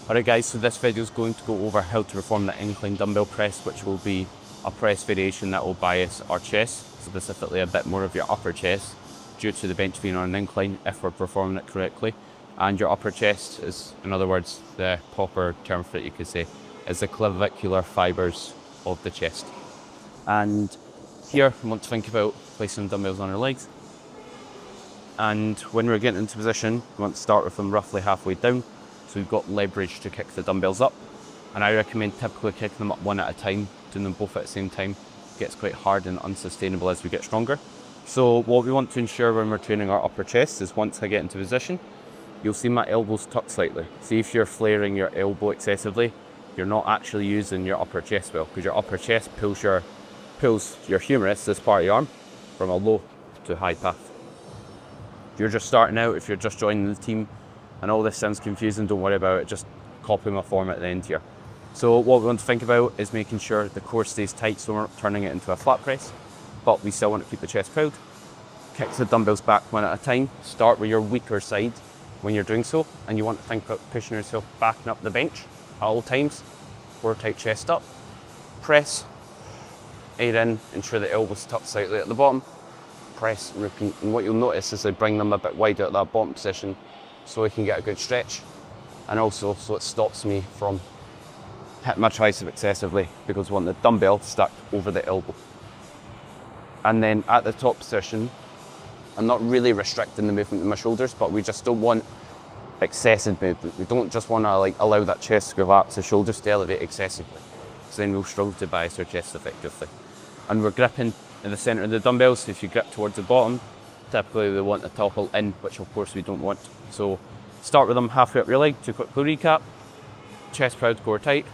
Alright guys, so this video is going to go over how to perform the incline dumbbell press, which will be a press variation that will bias our chest, specifically a bit more of your upper chest, due to the bench being on an incline if we're performing it correctly. And your upper chest is, in other words, the proper term for it you could say, is the clavicular fibres of the chest. And here we want to think about placing dumbbells on our legs. And when we're getting into position, we want to start with them roughly halfway down, so we've got leverage to kick the dumbbells up. And I recommend typically kicking them up one at a time. Doing them both at the same time gets quite hard and unsustainable as we get stronger. So what we want to ensure when we're training our upper chest is once I get into position, you'll see my elbows tuck slightly. See if you're flaring your elbow excessively, you're not actually using your upper chest well, because your upper chest pulls your humerus, this part of your arm, from a low to high path. If you're just starting out, if you're just joining the team, and all this sounds confusing, don't worry about it, just copy my form at the end here. So what we want to think about is making sure the core stays tight so we're not turning it into a flat press, but we still want to keep the chest proud. Kick the dumbbells back one at a time. Start with your weaker side when you're doing so, and you want to think about pushing yourself back and up the bench at all times. Core tight, chest up. Press, air in, ensure the elbows tuck slightly at the bottom. Press and repeat, and what you'll notice is I bring them a bit wider at that bottom position so we can get a good stretch, and also so it stops me from hitting my tricep excessively, because we want the dumbbell stacked over the elbow. And then at the top position, I'm not really restricting the movement of my shoulders, but we just don't want excessive movement. We don't just want to allow that chest to collapse, the shoulders to elevate excessively, so then we'll struggle to bias our chest effectively. And we're gripping in the centre of the dumbbells, so if you grip towards the bottom, typically we want the topple in, which of course we don't want. So start with them halfway up your leg. To quickly recap: chest proud, core tight,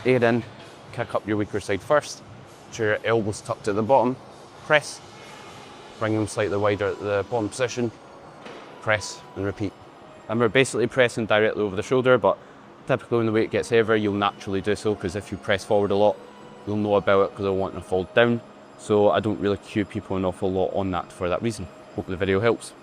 air in, kick up your weaker side first, ensure your elbows tucked at the bottom, press, bring them slightly wider at the bottom position, press and repeat. And we're basically pressing directly over the shoulder, but typically when the weight gets heavier, you'll naturally do so, because if you press forward a lot, you'll know about it because they'll want to fall down. So I don't really cue people an awful lot on that for that reason. Hope the video helps.